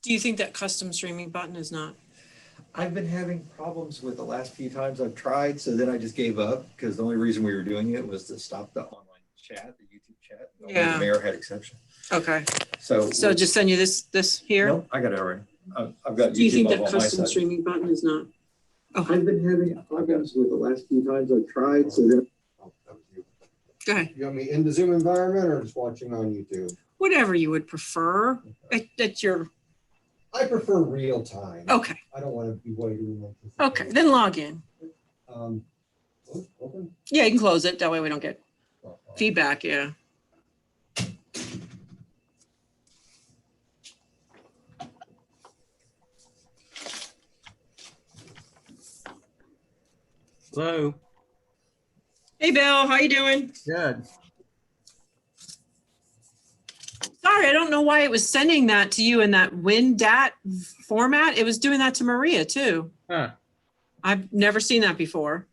Do you think that custom streaming button is not? I've been having problems with the last few times I've tried, so then I just gave up because the only reason we were doing it was to stop the online chat, the YouTube chat. Yeah. The mayor had exception. Okay. So just send you this here? No, I got it already. I've got Do you think YouTube that up on my custom side. streaming button is not? Oh, I've been having problems with the last few times I've tried, so then. go ahead. You want me in the Zoom environment or just watching on YouTube? Whatever you would prefer. At your. I prefer real time. Okay. I don't want to be waiting. Okay. Then log in. Open? Yeah, you can close it. That way we don't get feedback. Yeah. Hello. Hey, Bill. How you doing? Good. Sorry, I don't know why it was sending that to you in that WinDat format. It was doing that to Maria too. Huh. I've never seen that before.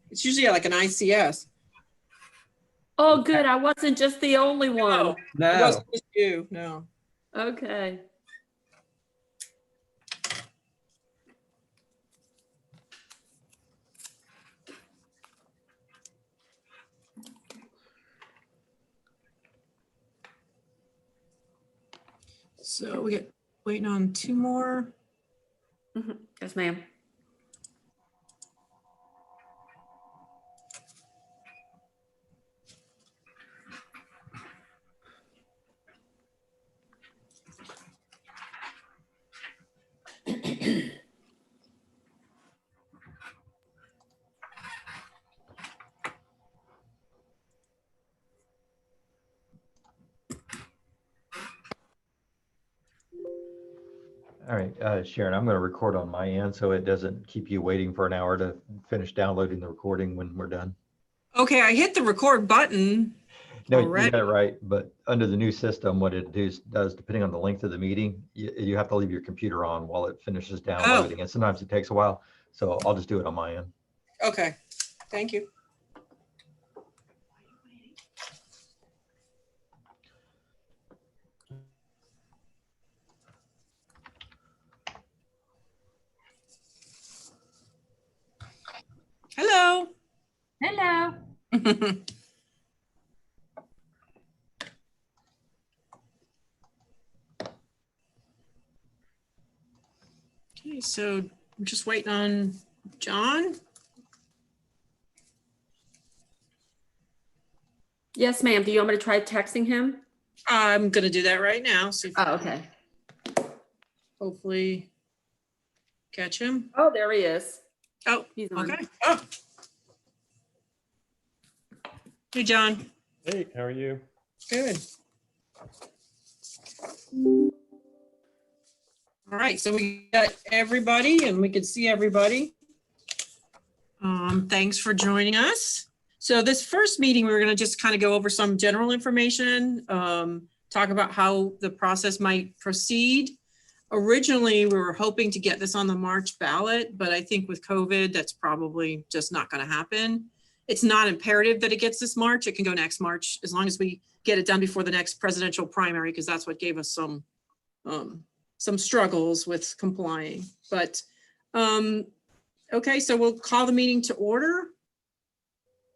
It's usually like an ICS. Oh, good. I wasn't just the only one. It No. wasn't just you. No. Okay. So we get waiting on two more. Yes, ma'am. All right, Sharon, I'm going to record on my end so it doesn't keep you waiting for an hour to finish downloading the recording when we're done. Okay, I hit the record button. No, you Already? got it right, but under the new system, what it does, depending on the length of the meeting, you have to leave your computer on while it finishes downloading, and sometimes it takes a while. So I'll just do it on my end. Okay, thank you. Hello. Hello. Okay, so I'm just waiting on John. Yes, ma'am. Do you want me to try texting him? I'm gonna do that right now. See if Oh, okay. hopefully catch him. Oh, there he is. Oh, He's on. okay. Oh. Hey, John. Hey, how are you? Good. All right, so we got everybody and we can see everybody. Thanks for joining us. So this first meeting, we were gonna just kind of go over some general information, talk about how the process might proceed. Originally, we were hoping to get this on the March ballot, but I think with COVID, that's probably just not gonna happen. It's not imperative that it gets this March. It can go next March, as long as we get it done before the next presidential primary, because that's what gave us some struggles with complying. But okay, so we'll call the meeting to order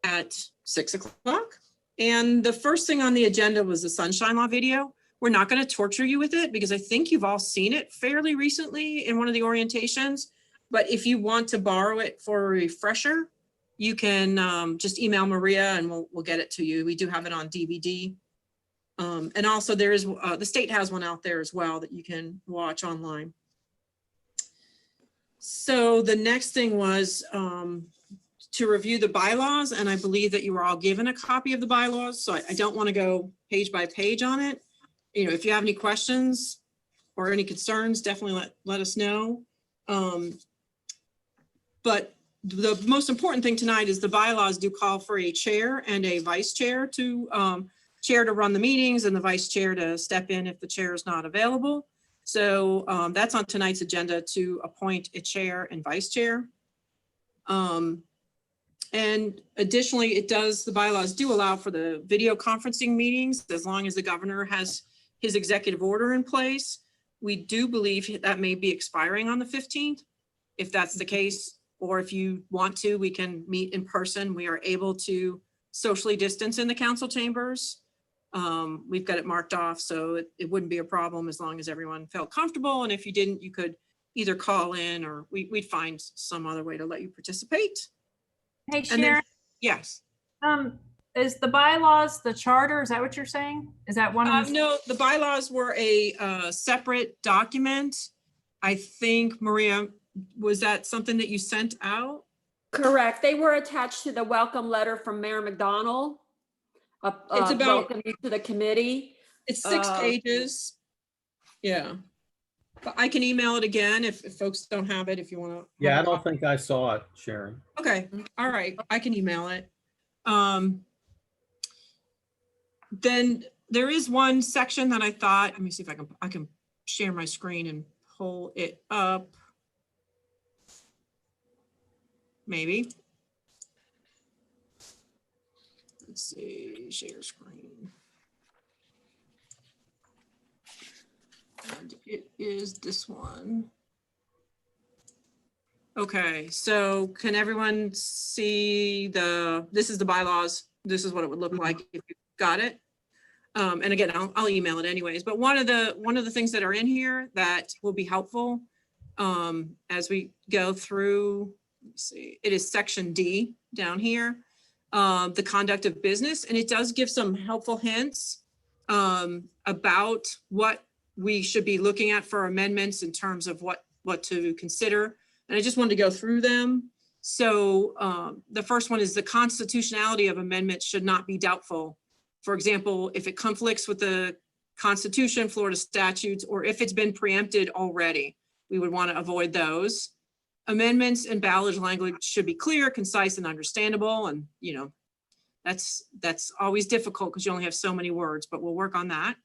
at 6 o'clock. And the first thing on the agenda was the Sunshine Law video. We're not going to torture you with it because I think you've all seen it fairly recently in one of the orientations. But if you want to borrow it for a refresher, you can just email Maria and we'll get it to you. We do have it on DVD. And also there is, the state has one out there as well that you can watch online. So the next thing was to review the bylaws, and I believe that you were all given a copy of the bylaws. So I don't want to go page by page on it. You know, if you have any questions or any concerns, definitely let us know. But the most important thing tonight is the bylaws do call for a chair and a vice chair to run the meetings and the vice chair to step in if the chair is not available. So that's on tonight's agenda, to appoint a chair and vice chair. And additionally, the bylaws do allow for the video conferencing meetings, as long as the governor has his executive order in place. We do believe that may be expiring on the 15th. If that's the case, or if you want to, we can meet in person. We are able to socially distance in the council chambers. We've got it marked off, so it wouldn't be a problem as long as everyone felt comfortable. And if you didn't, you could either call in or we'd find some other way to let you participate. Hey, And then- Sharon, Yes. is the bylaws, the charter, is that what you're saying? Is that one of the? No, the bylaws were a separate document. I think, Maria, was that something that you sent out? Correct. They were attached to the welcome letter from Mayor McDonald. It's about- Welcome you to the committee. It's 6 pages. Yeah. But I can email it again if folks don't have it, if you want to. Yeah, I don't think I saw it, Sharon. Okay, all right, I can email it. Then there is one section that I thought, let me see if I can share my screen and pull it up. Maybe. Let's see, share screen. And it is this one. Okay, so can everyone see this is the bylaws. This is what it would look like if you got it. And again, I'll email it anyways, but one of the things that are in here that will be helpful as we go through, let me see, it is section D down here, the conduct of business, and it does give some helpful hints about what we should be looking at for amendments in terms of what to consider. And I just wanted to go through them. So the first one is the constitutionality of amendments should not be doubtful. For example, if it conflicts with the Constitution, Florida statutes, or if it's been preempted already, we would want to avoid those. Amendments and ballot language should be clear, concise, and understandable. And, you know, that's always difficult because you only have so many words, but we'll work on that.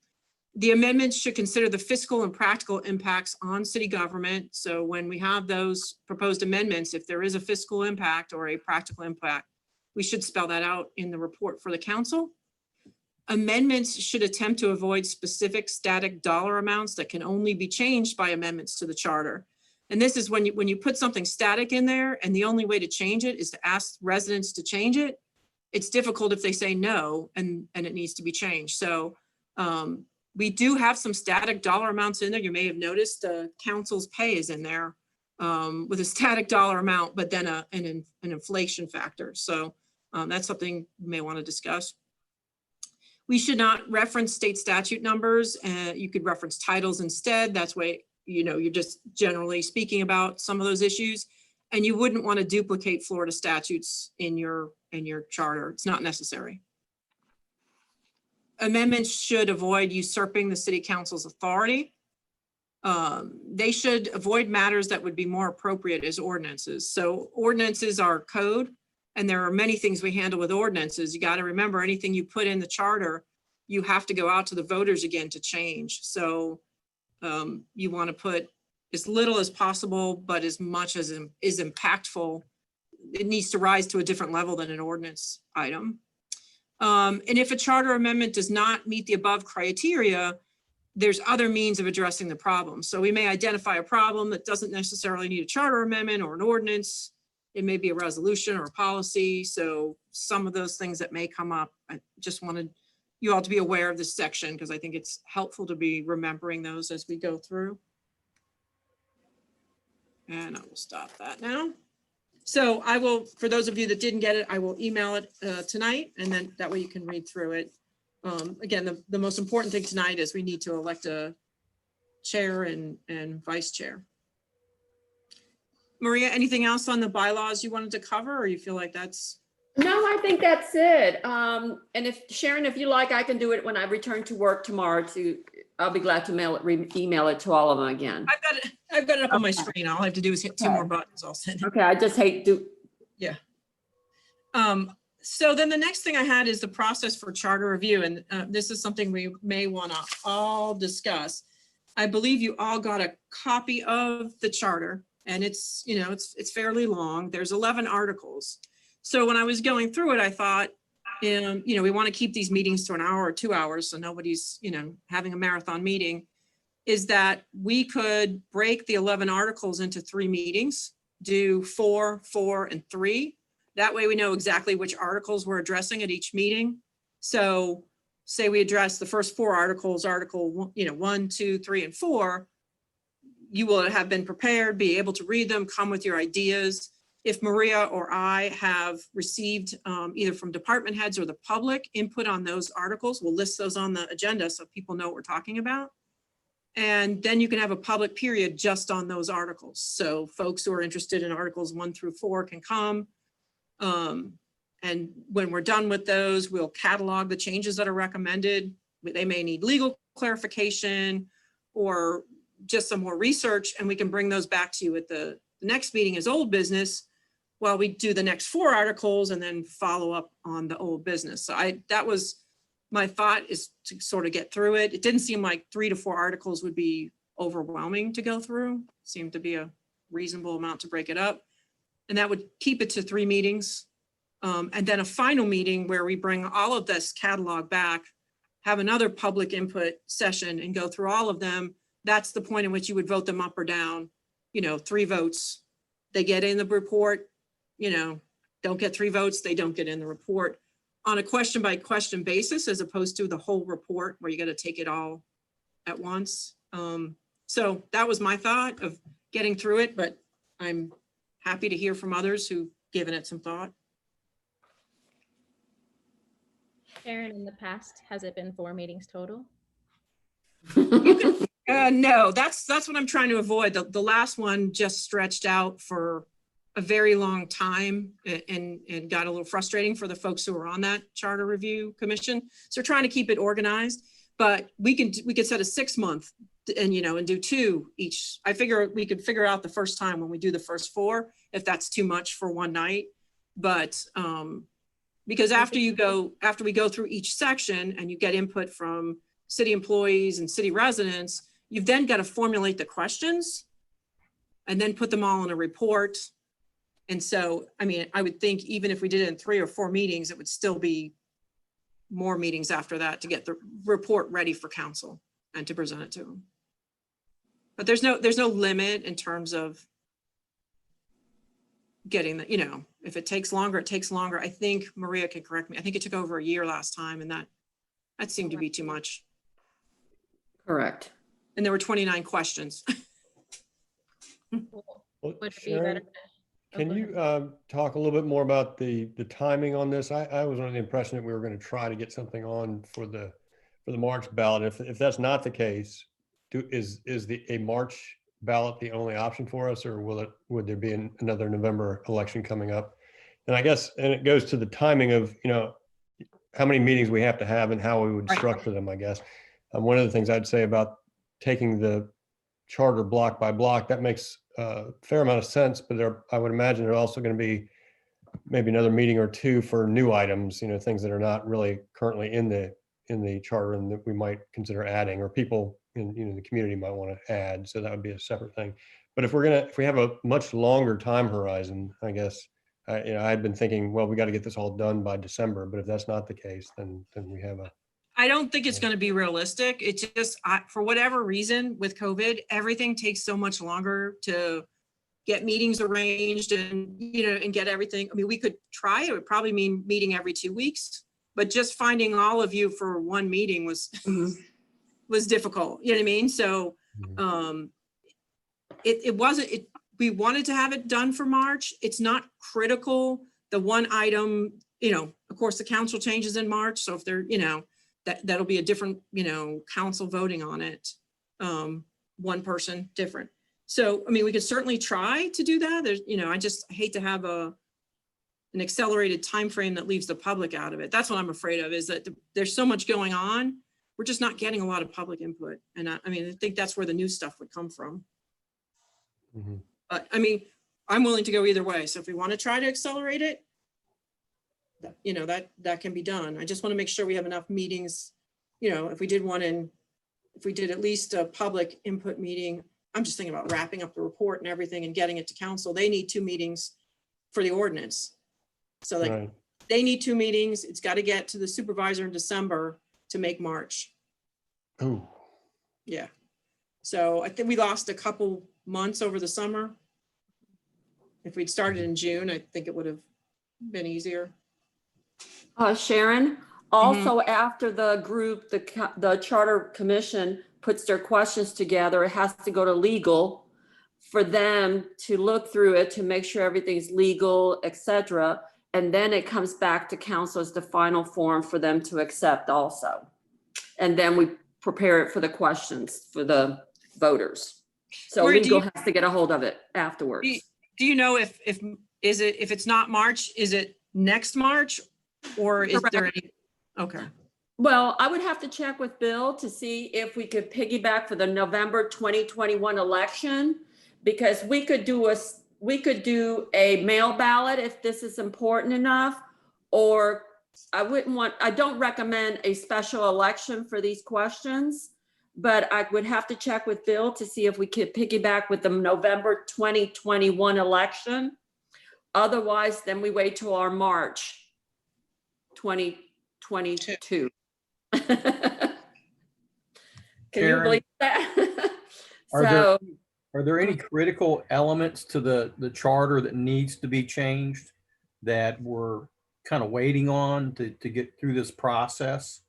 The amendments should consider the fiscal and practical impacts on city government. So when we have those proposed amendments, if there is a fiscal impact or a practical impact, we should spell that out in the report for the council. Amendments should attempt to avoid specific static dollar amounts that can only be changed by amendments to the charter. And this is when you put something static in there and the only way to change it is to ask residents to change it. It's difficult if they say no and it needs to be changed. So we do have some static dollar amounts in there. You may have noticed council's pay is in there with a static dollar amount, but then an inflation factor. So that's something you may want to discuss. We should not reference state statute numbers. You could reference titles instead. That's way, you know, you're just generally speaking about some of those issues. And you wouldn't want to duplicate Florida statutes in your charter. It's not necessary. Amendments should avoid usurping the city council's authority. They should avoid matters that would be more appropriate as ordinances. So ordinances are code, and there are many things we handle with ordinances. You got to remember, anything you put in the charter, you have to go out to the voters again to change. So you want to put as little as possible, but as much as is impactful. It needs to rise to a different level than an ordinance item. And if a charter amendment does not meet the above criteria, there's other means of addressing the problem. So we may identify a problem that doesn't necessarily need a charter amendment or an ordinance. It may be a resolution or a policy. So some of those things that may come up, I just wanted you all to be aware of this section because I think it's helpful to be remembering those as we go through. And I will stop that now. So I will, for those of you that didn't get it, I will email it tonight, and then that way you can read through it. Again, the most important thing tonight is we need to elect a chair and vice chair. Maria, anything else on the bylaws you wanted to cover, or you feel like that's? No, I think that's it. And if Sharon, if you like, I can do it when I return to work tomorrow I'll be glad to email it to all of them again. I've got it up on my screen. All I have to do is hit two more buttons. I'll send it. Okay, I just hate to. Yeah. So then the next thing I had is the process for charter review. And this is something we may want to all discuss. I believe you all got a copy of the charter, and it's, you know, it's fairly long. There's 11 articles. So when I was going through it, I thought, we want to keep these meetings to an hour or 2 hours, so nobody's, having a marathon meeting, is that we could break the 11 articles into 3 meetings, do 4, 4, and 3. That way we know exactly which articles we're addressing at each meeting. So say we address the first 4 articles, Article 1, 2, 3, and 4, you will have been prepared, be able to read them, come with your ideas. If Maria or I have received either from department heads or the public input on those articles, we'll list those on the agenda so people know what we're talking about. And then you can have a public period just on those articles. So folks who are interested in Articles 1 through 4 can come. And when we're done with those, we'll catalog the changes that are recommended. They may need legal clarification or just some more research, and we can bring those back to you at the next meeting as old business while we do the next 4 articles and then follow up on the old business. So that was my thought, is to sort of get through it. It didn't seem like 3 to 4 articles would be overwhelming to go through. Seemed to be a reasonable amount to break it up. And that would keep it to 3 meetings. And then a final meeting where we bring all of this catalog back, have another public input session and go through all of them. That's the point in which you would vote them up or down, 3 votes. They get in the report, don't get 3 votes, they don't get in the report on a question by question basis, as opposed to the whole report where you got to take it all at once. So that was my thought of getting through it, but I'm happy to hear from others who've given it some thought. Sharon, in the past, has it been 4 meetings total? No, that's what I'm trying to avoid. The last one just stretched out for a very long time and got a little frustrating for the folks who are on that charter review commission. So we're trying to keep it organized, but we could set a 6-month and do 2 each. I figure we could figure out the first time when we do the first 4, if that's too much for one night. But because after we go through each section and you get input from city employees and city residents, you've then got to formulate the questions and then put them all in a report. And so, I would think even if we did it in 3 or 4 meetings, it would still be more meetings after that to get the report ready for council and to present it to them. But there's no limit in terms of getting the, if it takes longer, it takes longer. I think Maria can correct me. I think it took over a year last time, and that seemed to be too much. Correct. And there were 29 questions. Well, Well, would it be Sharon, better to- can go you ahead. talk a little bit more about the timing on this? I was under the impression that we were going to try to get something on for the March ballot. If that's not the case, is a March ballot the only option for us, or would there be another November election coming up? And I guess, and it goes to the timing of how many meetings we have to have and how we would Right. structure them, I guess. One of the things I'd say about taking the charter block by block, that makes a fair amount of sense, but I would imagine there's also going to be maybe another meeting or 2 for new items, things that are not really currently in the charter and that we might consider adding, or people in the community might want to add. So that would be a separate thing. But if we have a much longer time horizon, I guess, I'd been thinking, well, we got to get this all done by December, but if that's not the case, then we have I don't think it's going to be realistic. It's just, for whatever reason with COVID, everything takes so much longer to get meetings arranged and, and get everything. We could try, it would probably mean meeting every 2 weeks, but just finding all of you for one meeting was difficult. You know what I mean? So we wanted to have it done for March. It's not critical. The one item, of course, the council changes in March. So if they're, that'll be a different, council voting on it. One person different. So, we could certainly try to do that. There's, I just hate to have an accelerated time frame that leaves the public out of it. That's what I'm afraid of, is that there's so much going on. We're just not getting a lot of public input. And I think that's where the new stuff would come from. Mhm. But I'm willing to go either way. So if we want to try to accelerate it, that can be done. I just want to make sure we have enough meetings. If we did at least a public input meeting, I'm just thinking about wrapping up the report and everything and getting it to council. They need 2 meetings for the ordinance. So like Right. they need 2 meetings. It's got to get to the supervisor in December to make March. Ooh, Yeah. So I think we lost a couple months over the summer. If we'd started in June, I think it would have been easier. Sharon, also after the group, the Charter Commission puts their questions together, it has to go to legal for them to look through it, to make sure everything's legal, et cetera. And then it comes back to council as the final form for them to accept also. And then we prepare it for the questions for the voters. So Lori, do legal you- has to get a hold of it afterwards. Do you know if it's not March, is it next March? Or is there any? Okay. Well, I would have to check with Bill to see if we could piggyback for the November 2021 election, because we could do a mail ballot if this is important enough, or I don't recommend a special election for these questions, but I would have to check with Bill to see if we could piggyback with the November 2021 election. Otherwise, then we wait till our March 2022. Can you Sharon, believe that? Are So, there any critical elements to the charter that needs to be changed that we're kind of waiting on to get through this process?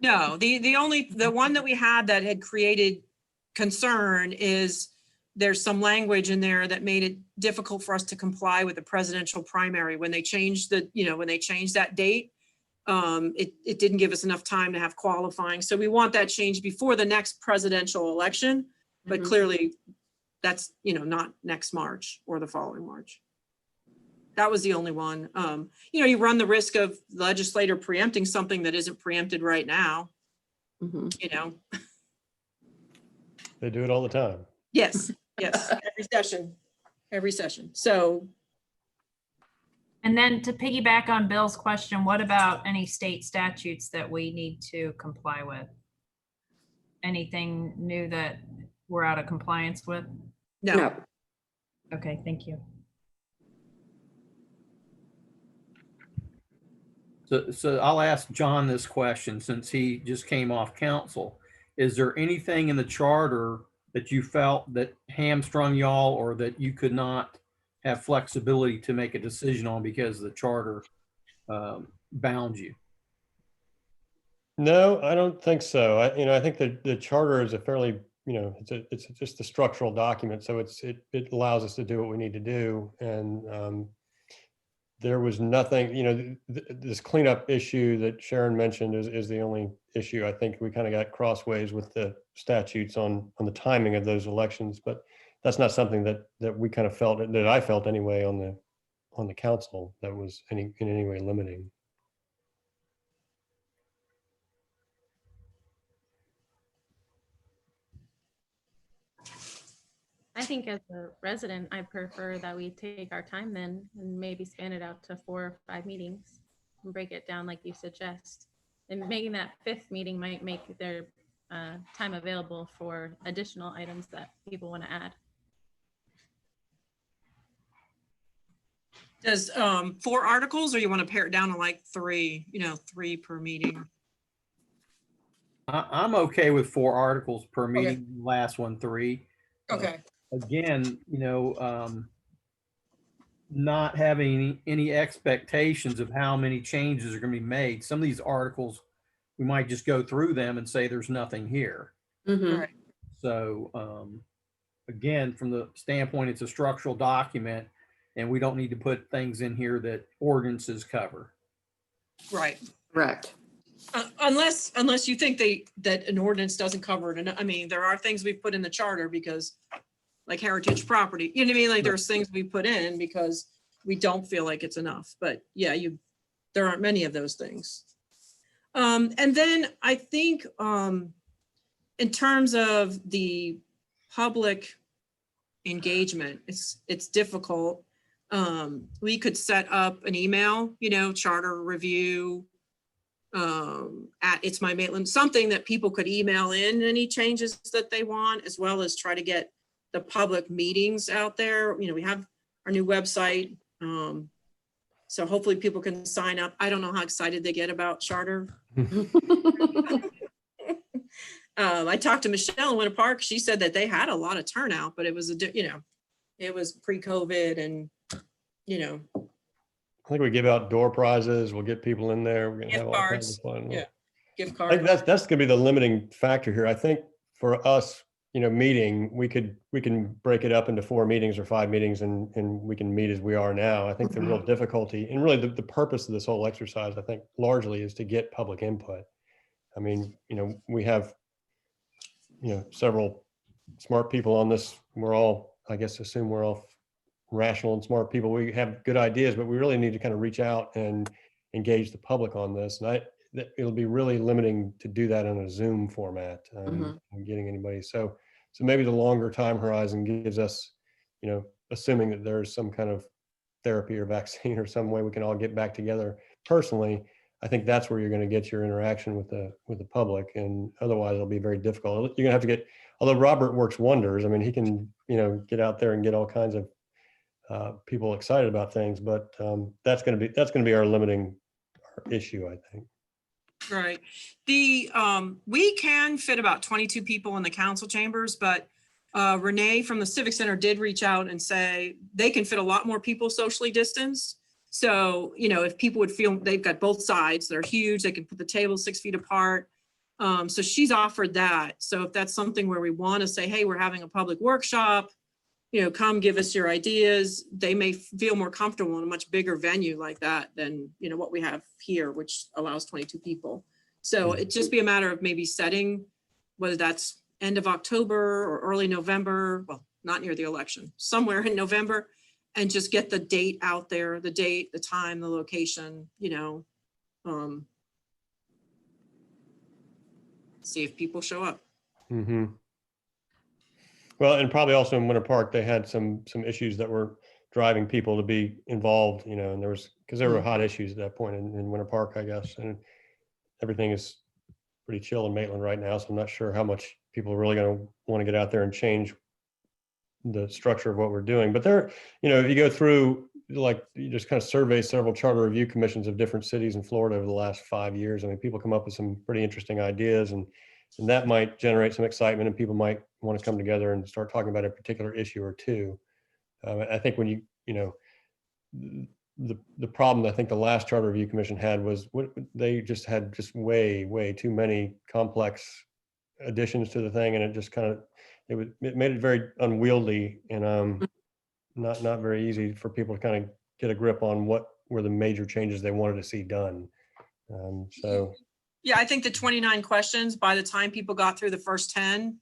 No, the one that we had that had created concern is there's some language in there that made it difficult for us to comply with the presidential primary when they changed that date. It didn't give us enough time to have qualifying. So we want that changed before the next presidential election, but Mhm. clearly that's, not next March or the following March. That was the only one. You run the risk of the legislator preempting something that isn't preempted right now, mhm. they do it all the time. Yes, every session. So And then to piggyback on Bill's question, what about any state statutes that we need to comply with? Anything new that we're out of compliance with? no, No. Okay, thank you. So I'll ask John this question since he just came off council. Is there anything in the charter that you felt that hamstrung y'all or that you could not have flexibility to make a decision on because the charter bound you? No, I don't think so. I think the charter is a fairly, it's just a structural document. So it allows us to do what we need to do. And there was nothing, this cleanup issue that Sharon mentioned is the only issue. I think we kind of got crossways with the statutes on the timing of those elections, but that's not something that we kind of felt, that I felt anyway on the council that was in any way limiting. I think as a resident, I prefer that we take our time then and maybe span it out to 4 or 5 meetings and break it down like you suggest. And making that 5th meeting might make their time available for additional items that people want to add. does 4 articles, or you want to pare it down to like 3, 3 per meeting? I'm okay with 4 articles per meeting, last one 3. Okay. Again, not having any expectations of how many changes are going to be made. Some of these articles, we might just go through them and say there's nothing here. Mhm. Right. So again, from the standpoint, it's a structural document and we don't need to put things in here that ordinances cover. Right. Correct. Unless you think that an ordinance doesn't cover it. And I mean, there are things we put in the charter because like heritage property, you know what I mean? Like there's things we put in because we don't feel like it's enough, but yeah, there aren't many of those things. And then I think in terms of the public engagement, it's difficult. We could set up an email, charter review at It's My Maitland, something that people could email in any changes that they want, as well as try to get the public meetings out there. We have our new website. So hopefully people can sign up. I don't know how excited they get about charter. I talked to Michelle in Winter Park. She said that they had a lot of turnout, but it was it was pre-COVID and, I think we give out door prizes. We'll get people in there. We're gonna Gift have all kinds of fun. Yeah. gift I think cards. that's gonna be the limiting factor here. I think for us, meeting, we can break it up into 4 meetings or 5 meetings and we can meet as we are now. I think the real difficulty and really the purpose of this whole exercise, I think largely is to get public input. I mean, we have, several smart people on this. We're all, I guess, assume we're all rational and smart people. We have good ideas, but we really need to kind of reach out and engage the public on this. And it'll be really limiting to do that in a Zoom format and getting anybody. So maybe the longer time horizon gives us, assuming that there's some kind of therapy or vaccine or some way we can all get back together personally. I think that's where you're going to get your interaction with the public, and otherwise it'll be very difficult. You're going to have to get, although Robert works wonders. I mean, he can, get out there and get all kinds of people excited about things, but that's going to be our limiting issue, I think. Right. We can fit about 22 people in the council chambers, but Renee from the Civic Center did reach out and say they can fit a lot more people socially distanced. So, if people would feel they've got both sides, they're huge, they can put the tables 6 feet apart. So she's offered that. So if that's something where we want to say, hey, we're having a public workshop, come give us your ideas, they may feel more comfortable in a much bigger venue like that than, what we have here, which allows 22 people. So it'd just be a matter of maybe setting, whether that's end of October or early November, well, not near the election, somewhere in November, and just get the date out there, the date, the time, the location, see if people show up. Mm-hmm. Well, and probably also in Winter Park, they had some issues that were driving people to be involved, and there were hot issues at that point in Winter Park, I guess, and everything is pretty chill in Maitland right now. So I'm not sure how much people are really going to want to get out there and change the structure of what we're doing. But there, if you go through, like, you just kind of survey several charter review commissions of different cities in Florida over the last 5 years. I mean, people come up with some pretty interesting ideas, and that might generate some excitement, and people might want to come together and start talking about a particular issue or two. I think when the problem I think the last charter review commission had was they just had way too many complex additions to the thing, and it just kind of it made it very unwieldy and not very easy for people to kind of get a grip on what were the major changes they wanted to see done. So yeah, I think the 29 questions, by the time people got through the first 10,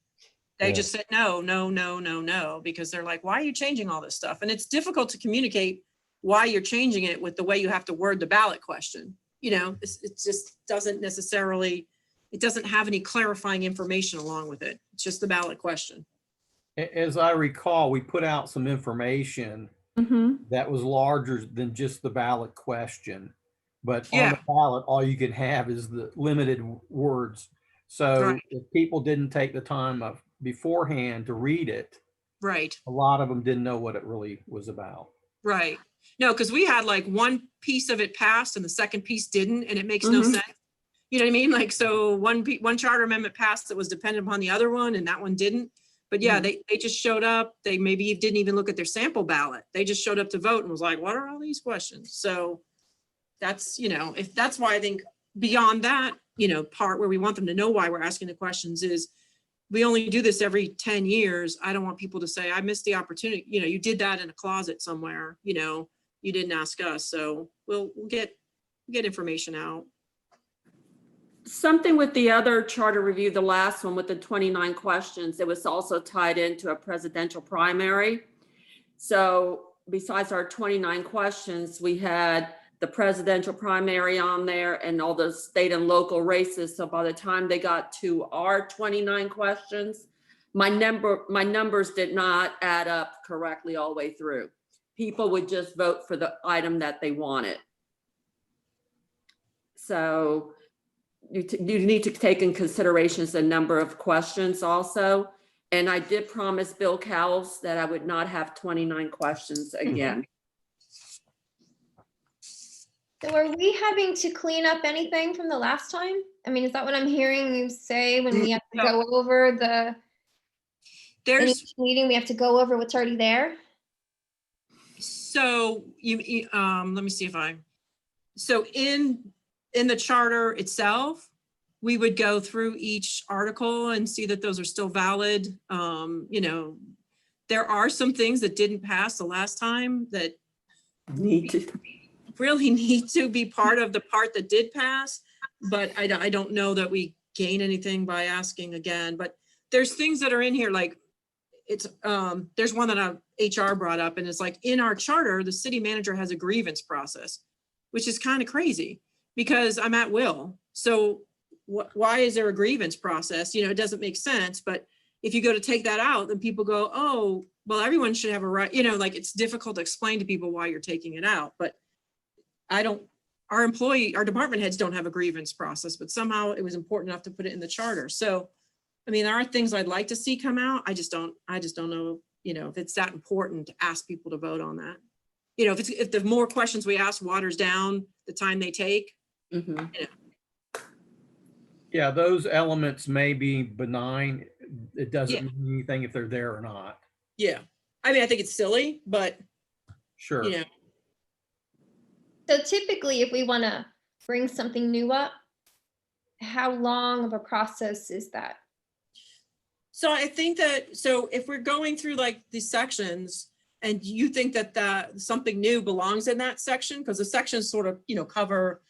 they just said no, because they're like, why are you changing all this stuff? And it's difficult to communicate why you're changing it with the way you have to word the ballot question. It just doesn't necessarily, it doesn't have any clarifying information along with it. It's just the ballot question. As I recall, we put out some information that was larger than just the ballot question. But on the ballot, all you can have is the limited words. So if people didn't take the time of beforehand to read it, a lot of them didn't know what it really was about. Right. No, because we had like one piece of it passed and the second piece didn't, and it makes no sense. You know what I mean? Like, so one charter amendment passed that was dependent upon the other one, and that one didn't. But yeah, they just showed up. They maybe didn't even look at their sample ballot. They just showed up to vote and was like, what are all these questions? So that's, if that's why I think beyond that, part where we want them to know why we're asking the questions is we only do this every 10 years. I don't want people to say, I missed the opportunity. You did that in a closet somewhere, you didn't ask us. So we'll get information out. Something with the other charter review, the last one with the 29 questions, it was also tied into a presidential primary. So besides our 29 questions, we had the presidential primary on there and all the state and local races. So by the time they got to our 29 questions, my numbers did not add up correctly all the way through. People would just vote for the item that they wanted. So you need to take in consideration the number of questions also. And I did promise Bill Cowles that I would not have 29 questions again. So are we having to clean up anything from the last time? I mean, is that what I'm hearing you say when we have to go over in There's, each meeting, we have to go over what's already there? so let me see if so in the charter itself, we would go through each article and see that those are still valid. You know, there are some things that didn't pass the last time that Need to. really need to be part of the part that did pass, but I don't know that we gain anything by asking again. But there's things that are in here, like it's there's one that HR brought up, and it's like, in our charter, the city manager has a grievance process, which is kind of crazy because I'm at will. So why is there a grievance process? You know, it doesn't make sense. But if you go to take that out, then people go, oh, well, everyone should have a right, you know, like it's difficult to explain to people why you're taking it out. But our department heads don't have a grievance process, but somehow it was important enough to put it in the charter. So, I mean, there are things I'd like to see come out. I just don't know, you know, if it's that important to ask people to vote on that. You know, if the more questions we ask waters down the time they take. Mhm. Yeah, those elements may be benign. It Yeah. doesn't mean anything if they're there or not. Yeah. I mean, I think it's silly, but Sure. you know, So typically, if we want to bring something new up, how long of a process is that? so I think that, so if we're going through like these sections and you think that something new belongs in that section, because the sections sort of, you know, cover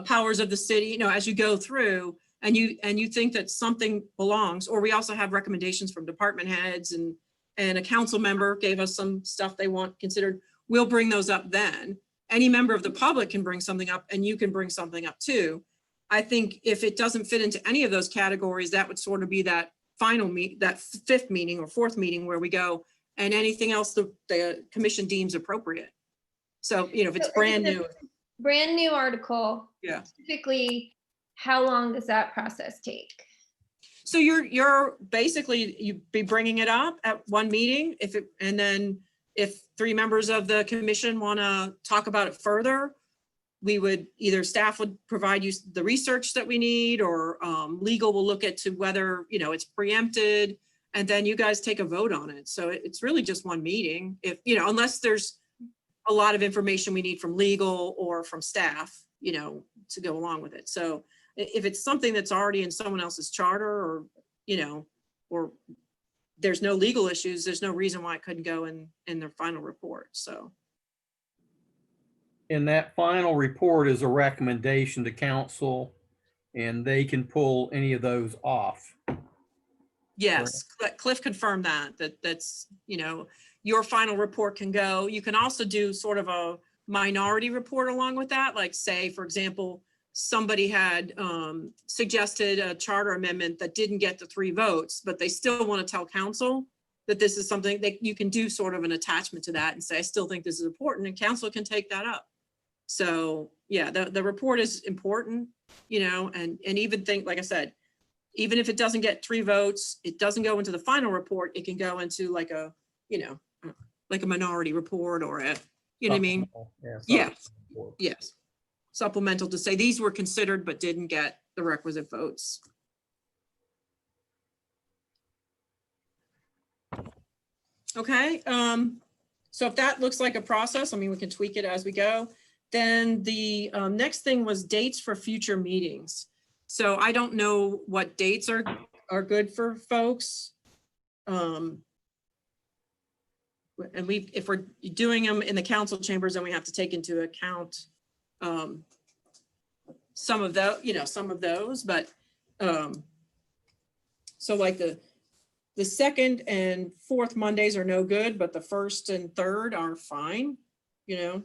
powers of the city, you know, as you go through and you think that something belongs, or we also have recommendations from department heads and a council member gave us some stuff they want considered, we'll bring those up then. Any member of the public can bring something up and you can bring something up too. I think if it doesn't fit into any of those categories, that would sort of be that that fifth meeting or fourth meeting where we go, and anything else the commission deems appropriate. So, you know, if it's So brand it's a new, Brand new article. Yeah. Typically, how long does that process take? so you're basically, you'd be bringing it up at one meeting and then if 3 members of the commission want to talk about it further, we would either staff would provide you the research that we need, or legal will look at to whether, you know, it's preempted, and then you guys take a vote on it. So it's really just one meeting, if, you know, unless there's a lot of information we need from legal or from staff, you know, to go along with it. So if it's something that's already in someone else's charter, or, you know, or there's no legal issues, there's no reason why it couldn't go in their final report. So. And that final report is a recommendation to council, and they can pull any of those off. Yes, Cliff confirmed that's, you know, your final report can go. You can also do sort of a minority report along with that. Like, say, for example, somebody had suggested a charter amendment that didn't get the 3 votes, but they still want to tell council that this is something that you can do, sort of an attachment to that and say, I still think this is important, and council can take that up. So yeah, the report is important, you know, and even think, like I said, even if it doesn't get 3 votes, it doesn't go into the final report, it can go into like a, you know, like a minority report or a, you know what I mean? Yeah. supplemental. Yes. Supplemental to say these were considered but didn't get the requisite votes. Okay, so if that looks like a process, I mean, we can tweak it as we go. Then the next thing was dates for future meetings. So I don't know what dates are good for folks. And if we're doing them in the council chambers, then we have to take into account some of the, you know, some of those, but so like the second and fourth Mondays are no good, but the first and third are fine, you know.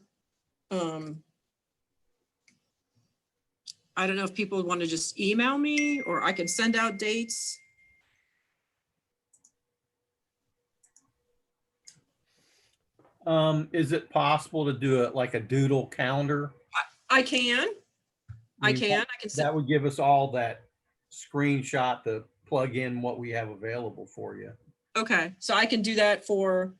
I don't know if people want to just email me, or I can send out dates. Is it possible to do it like a doodle calendar? I can. I can That send, would give us all that screenshot to plug in what we have available for you. okay, so I can do that for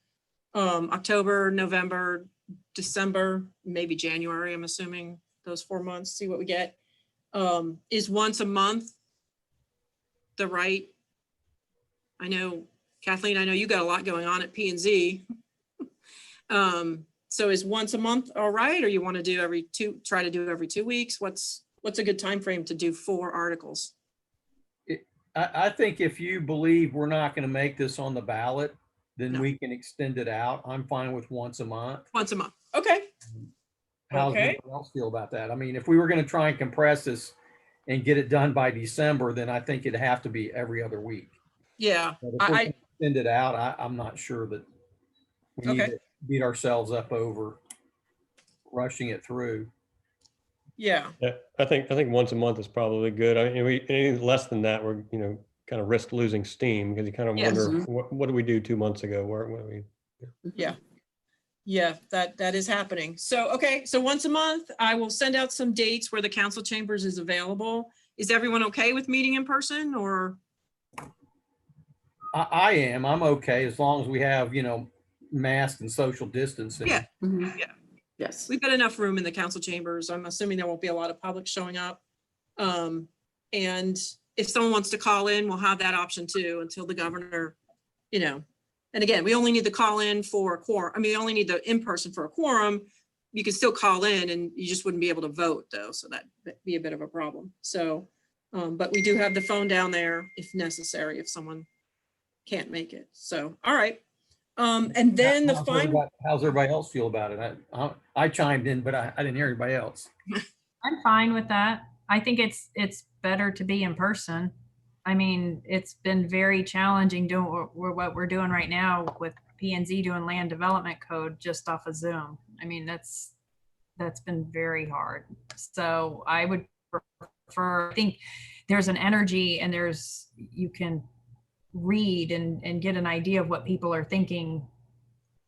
October, November, December, maybe January, I'm assuming those 4 months, see what we get. Is once a month the right? I know, Kathleen, I know you got a lot going on at P and Z. So is once a month all right, or you want to do try to do every 2 weeks? What's a good time frame to do 4 articles? I think if you believe we're not going to make this on the ballot, then No. we can extend it out. I'm fine with once a month. Once a month, okay. How's Okay. everyone else feel about that? I mean, if we were going to try and compress this and get it done by December, then I think it'd have to be every other week. Yeah, But if we're I, gonna extend it out, I'm not sure that we need Okay. to beat ourselves up over rushing it through. yeah, Yeah, I think once a month is probably good. I mean, anything less than that, we're, kind of risk losing steam because you kind of Yes. wonder, what did we do 2 months ago? Where we? yeah, that is happening. So, okay, so once a month, I will send out some dates where the council chambers is available. Is everyone okay with meeting in person, or? I am, I'm okay as long as we have, mask and social distancing. Yeah. Mhm. Yeah. Yes. We've got enough room in the council chambers. I'm assuming there won't be a lot of public showing up. And if someone wants to call in, we'll have that option too until the governor, and again, we only need the call in for a quorum. I mean, we only need the in-person for a quorum. You can still call in and you just wouldn't be able to vote though. So that'd be a bit of a problem. So, but we do have the phone down there if necessary, if someone can't make it. So, all right. And then the final. How's everybody else feel about it? I chimed in, but I didn't hear anybody else. I'm fine with that. I think it's better to be in person. I mean, it's been very challenging doing what we're doing right now with P and Z doing land development code just off of Zoom. I mean, that's been very hard. So I would prefer, I think there's an energy and you can read and get an idea of what people are thinking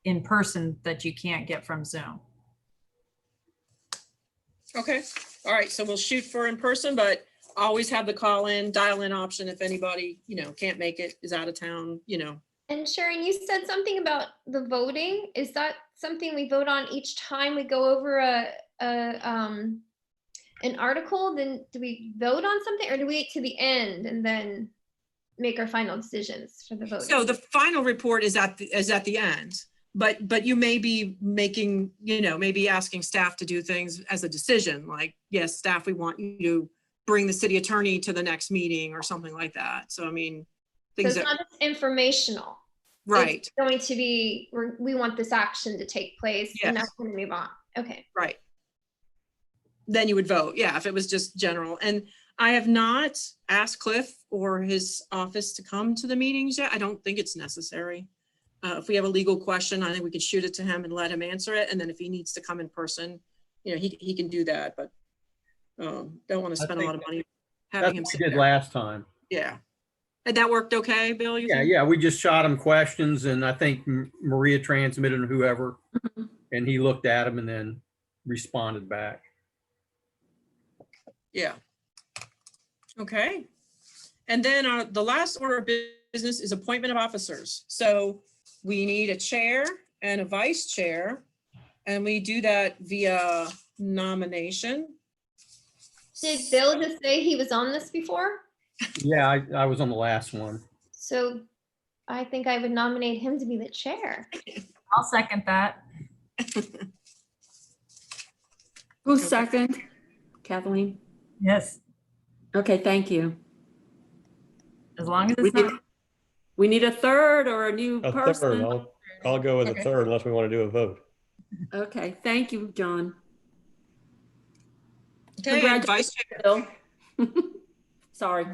in person that you can't get from Zoom. Okay, all right, so we'll shoot for in person, but always have the call in, dial in option if anybody, can't make it, is out of town, And Sharon, you said something about the voting. Is that something we vote on each time we go over an article? Then do we vote on something, or do we wait to the end and then make our final decisions for the vote? So the final report is at the end, but you may be making, maybe asking staff to do things as a decision, like, yes, staff, we want you to bring the city attorney to the next meeting or something like that. So, I mean, So things it's that, not just informational. right, It's going to be, we want this action to take place, and Yes. that's going to move on. Okay. right. Then you would vote, yeah, if it was just general. And I have not asked Cliff or his office to come to the meetings yet. I don't think it's necessary. If we have a legal question, I think we could shoot it to him and let him answer it. And then if he needs to come in person, he can do that, but don't want to spend a lot of money That's having him what sit we did there. last time. Yeah. And that worked okay, Bill? You think? Yeah, we just shot him questions and I think Maria transmitted whoever, and he looked at them and then responded back. Yeah. Okay. And then the last order of business is appointment of officers. So we need a chair and a vice chair, and we do that via nomination. Did Bill just say he was on this before? Yeah, I was on the last one. So I think I would nominate him to be the chair. I'll second that. Who's second? Kathleen? Yes, Okay, thank you. as long as We it's need, not. we need a third or a new A third, person. I'll go with Okay. a third unless we want to do a vote. Okay, thank you, John. Okay, and vice chair. Bill. Sorry.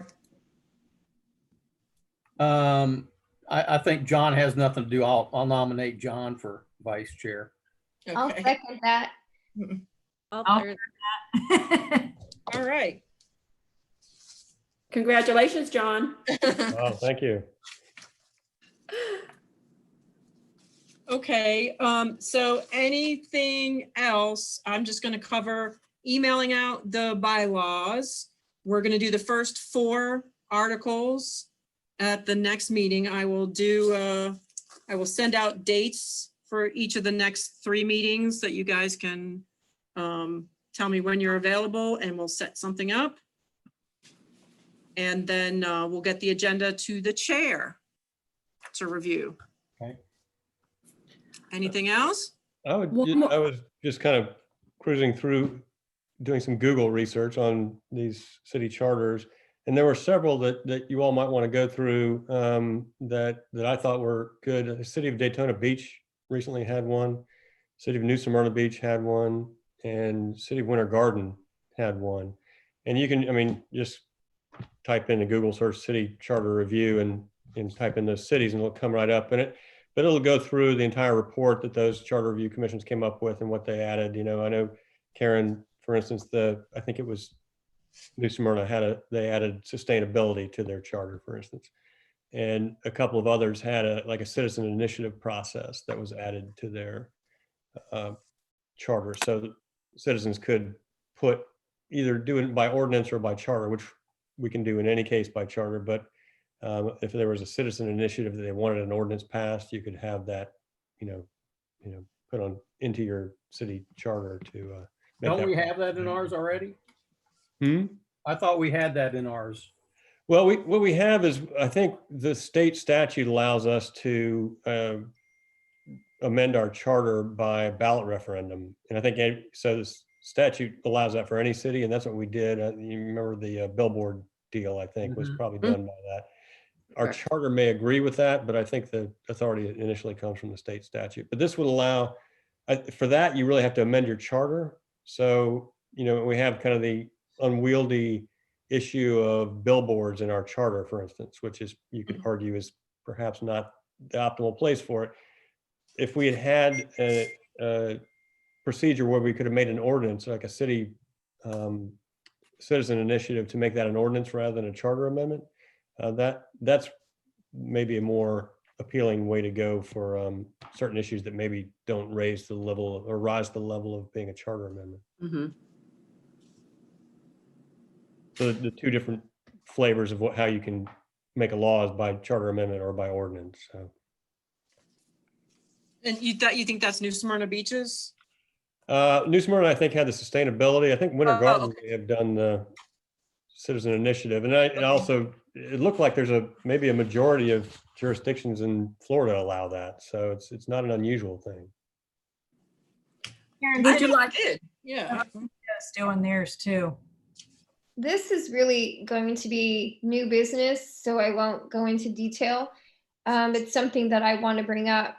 I think John has nothing to do. I'll nominate John for vice chair. I'll Okay, second that. I'll third. all right. Congratulations, John. Oh, thank you. Okay, so anything else? I'm just gonna cover emailing out the bylaws. We're gonna do the first 4 articles at the next meeting. I will send out dates for each of the next 3 meetings that you guys can tell me when you're available and we'll set something up. And then we'll get the agenda to the chair to review. Okay. Anything else? I was just kind of cruising through, doing some Google research on these city charters. And there were several that you all might want to go through that I thought were good. The city of Daytona Beach recently had one. City of New Smyrna Beach had one, and City of Winter Garden had one. And you can, I mean, just type in the Google search city charter review and type in those cities and it'll come right up. But it'll go through the entire report that those charter review commissions came up with and what they added. You know, I know Karen, for instance, I think it was New Smyrna they added sustainability to their charter, for instance. And a couple of others had a citizen initiative process that was added to their charter. So that citizens could either do it by ordinance or by charter, which we can do in any case by charter. But if there was a citizen initiative that they wanted an ordinance passed, you could have that, put on into your city charter to. Don't we have that in ours already? I thought we had that in ours. Well, what we have is, I think the state statute allows us to amend our charter by ballot referendum. And I think, so the statute allows that for any city, and that's what we did. You remember the billboard deal, I think, was probably done by that. Our charter may agree with that, but I think the authority initially comes from the state statute. But this would allow, for that, you really have to amend your charter. So, we have kind of the unwieldy issue of billboards in our charter, for instance, which is, you could argue, is perhaps not the optimal place for it. If we had a procedure where we could have made an ordinance, like a city citizen initiative, to make that an ordinance rather than a charter amendment, that's maybe a more appealing way to go for certain issues that maybe don't rise the level of being a charter amendment. Mm-hmm. So the two different flavors of how you can make a law is by charter amendment or by ordinance. So. And you think that's New Smyrna Beaches? New Smyrna, I think, had the sustainability. I think Winter Garden okay. may have done the citizen initiative, and it looked like there's maybe a majority of jurisdictions in Florida allow that. So it's not an unusual thing. Karen, Would you like it? Yeah. City's doing theirs too. This is really going to be new business, so I won't go into detail. It's something that I want to bring up.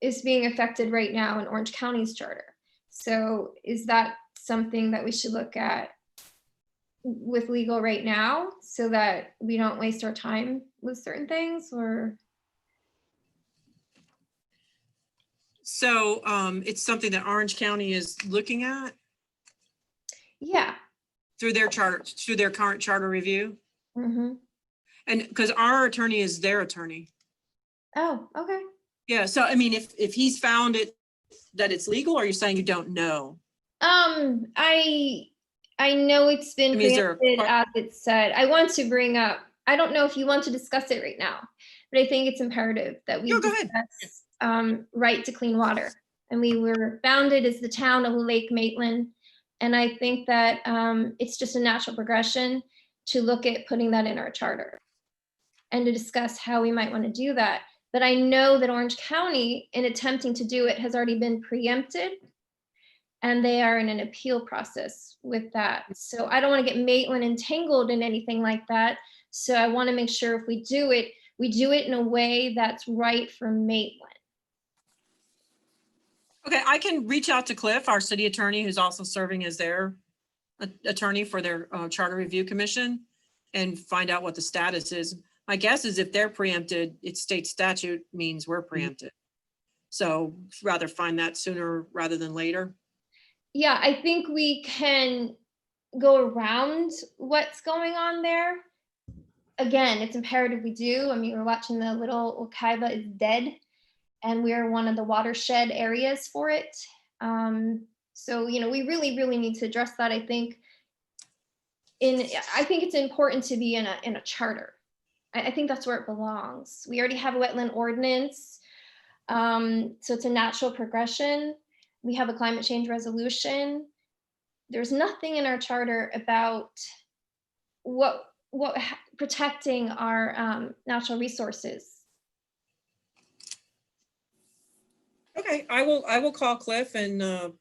Is being affected right now in Orange County's charter. So is that something that we should look at with legal right now so that we don't waste our time with certain things? Or So it's something that Orange County is looking at yeah. through their charter, through their current charter review? Mm-hmm. And because our attorney is their attorney. Oh, okay. Yeah, so I mean, if he's found it, that it's legal, or are you saying you don't know? I know it's been I mean, is there a preempted as it said. I want to bring up, I don't know if you want to discuss it right now, but I think it's imperative that we No, go ahead. discuss right to clean water. And we were founded as the town of Lake Maitland. And I think that it's just a natural progression to look at putting that in our charter and to discuss how we might want to do that. But I know that Orange County, in attempting to do it, has already been preempted, and they are in an appeal process with that. So I don't want to get Maitland entangled in anything like that. So I want to make sure if we do it in a way that's right for Maitland. Okay, I can reach out to Cliff, our city attorney, who's also serving as their attorney for their charter review commission, and find out what the status is. My guess is if they're preempted, it's state statute means we're preempted. So rather find that sooner rather than later. Yeah, I think we can go around what's going on there. Again, it's imperative we do. I mean, we're watching the little Wekiva is dead, and we are one of the watershed areas for it. So, we really, really need to address that. I think it's important to be in a charter. I think that's where it belongs. We already have a wetland ordinance. So it's a natural progression. we have a climate change resolution. There's nothing in our charter about protecting our natural resources. Okay, I will call Cliff and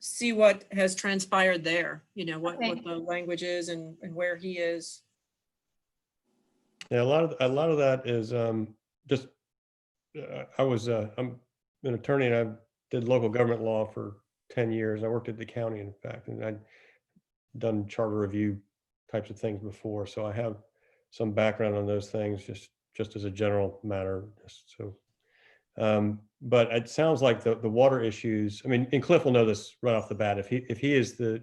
see what has transpired there, you know, what Okay. the language is and where he is. Yeah, a lot of that is just, I'm an attorney and I did local government law for 10 years. I worked at the county, in fact, and I'd done charter review types of things before. So I have some background on those things, just as a general matter. So, but it sounds like the water issues, I mean, and Cliff will know this right off the bat. If he is the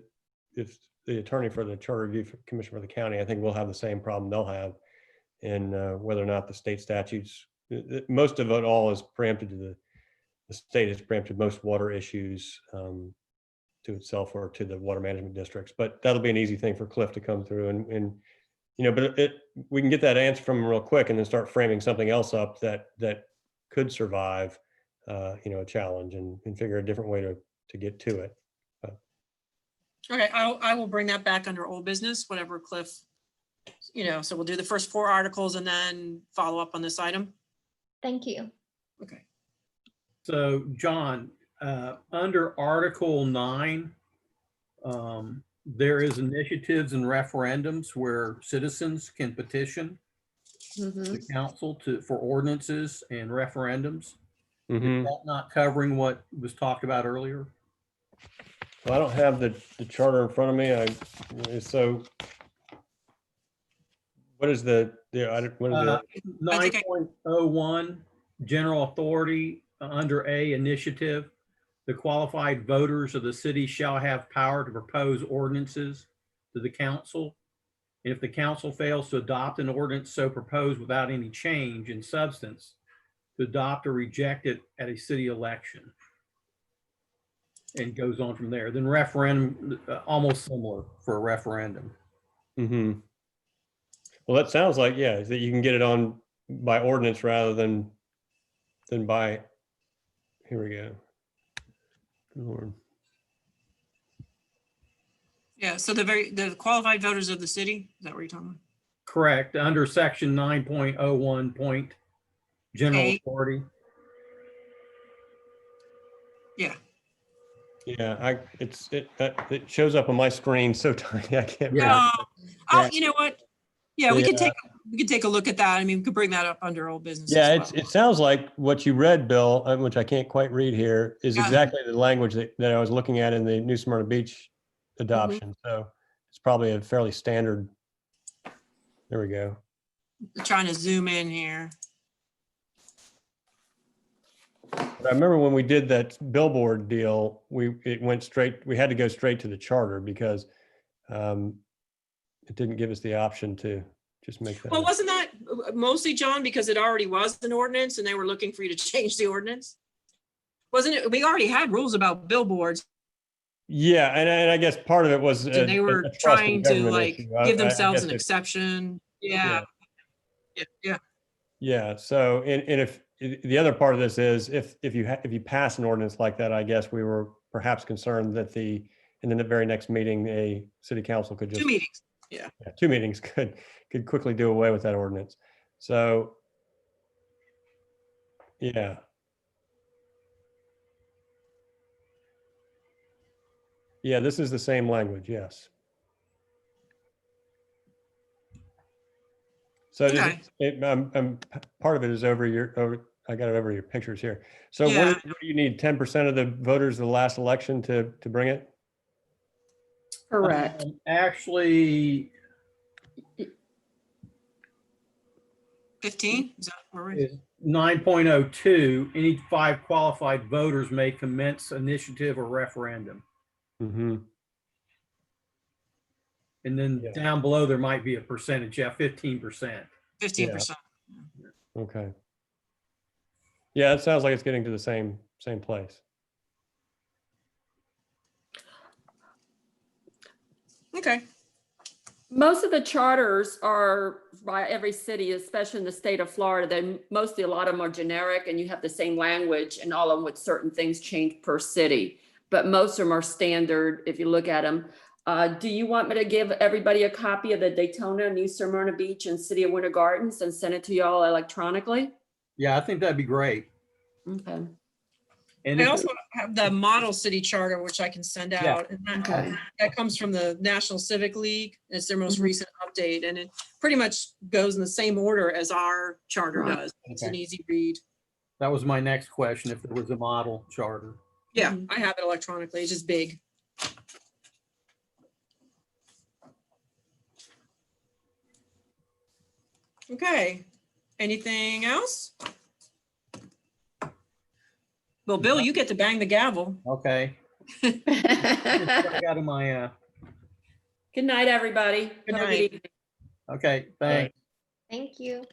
attorney for the Charter Review Commission for the county, I think we'll have the same problem they'll have in whether or not the state statutes, most of it all is preempted to the state has preempted most water issues to itself or to the water management districts, but that'll be an easy thing for Cliff to come through and you know, but we can get that answer from him real quick and then start framing something else up that could survive, you know, a challenge and figure a different way to get to it. Okay, I will bring that back under old business, whatever Cliff, you know, so we'll do the first 4 articles and then follow up on this item. Thank you. Okay. So John, under Article 9, there is initiatives and referendums where citizens can petition the council for ordinances and referendums. Is that not covering what was talked about earlier? Well, I don't have the charter in front of me. So what is what is I think 9.01 general authority under A initiative. The qualified voters of the city shall have power to propose ordinances to the council. And if the council fails to adopt an ordinance so proposed without any change in substance, to adopt or reject it at a city election. And goes on from there. Then referendum, almost similar for a referendum. Well, that sounds like, yeah, that you can get it on by ordinance rather than by, here we go. Good Lord. Yeah, so the qualified voters of the city, is that what you're talking about? Correct, under section 9.01 point general A. authority. Yeah. Yeah, it shows up on my screen so tiny I can't. Yeah. Oh, you know what? Yeah, we could take a look at that. I mean, we could bring that up under old business. Yeah, as well. it sounds like what you read, Bill, which I can't quite read here, is exactly the language that I was looking at in the New Smyrna Beach adoption. So it's probably a fairly standard. There we go. Trying to zoom in here. But I remember when we did that billboard deal, we had to go straight to the charter because it didn't give us the option to just make that. Well, wasn't that mostly, John, because it already was an ordinance and they were looking for you to change the ordinance? Wasn't it? We already had rules about billboards. Yeah, and I guess part of it was And they were trying to like give themselves an exception. Yeah. Yeah. So, and if the other part of this is if you pass an ordinance like that, I guess we were perhaps concerned that in the very next meeting, a city council could just 2 meetings. Yeah. 2 meetings could quickly do away with that ordinance. So, yeah. Yeah, this is the same language, yes. So Okay. part of it is I got it over your pictures here. So Yeah. what do you need? 10% of the voters of the last election to bring it? Correct. Actually, 15? Is that where we're? 9.02, any 5 qualified voters may commence initiative or referendum. Mm-hmm. And then Yeah. down below, there might be a percentage, 15%. 15%. Okay. Yeah, it sounds like it's getting to the same place. Okay. Most of the charters are by every city, especially in the state of Florida. Then mostly a lot of them are generic and you have the same language and all of them with certain things change per city. But most of them are standard if you look at them. Do you want me to give everybody a copy of the Daytona, New Smyrna Beach and City of Winter Gardens and send it to y'all electronically? Yeah, I think that'd be great. Okay. And I if- also have the model city charter, which I can send Yeah. out. And Okay. that comes from the National Civic League. It's their most Mhm. recent update, and it pretty much goes in the same order as our charter Right. does. It's an Okay. easy read. That was my next question, if there was a model charter. Yeah, Mhm. I have it electronically. It's just big. Okay, anything else? Well, Bill, you get to bang the gavel. Okay. I got in my, Good night, everybody. Good Have a night. evening. okay, thanks. Thank you.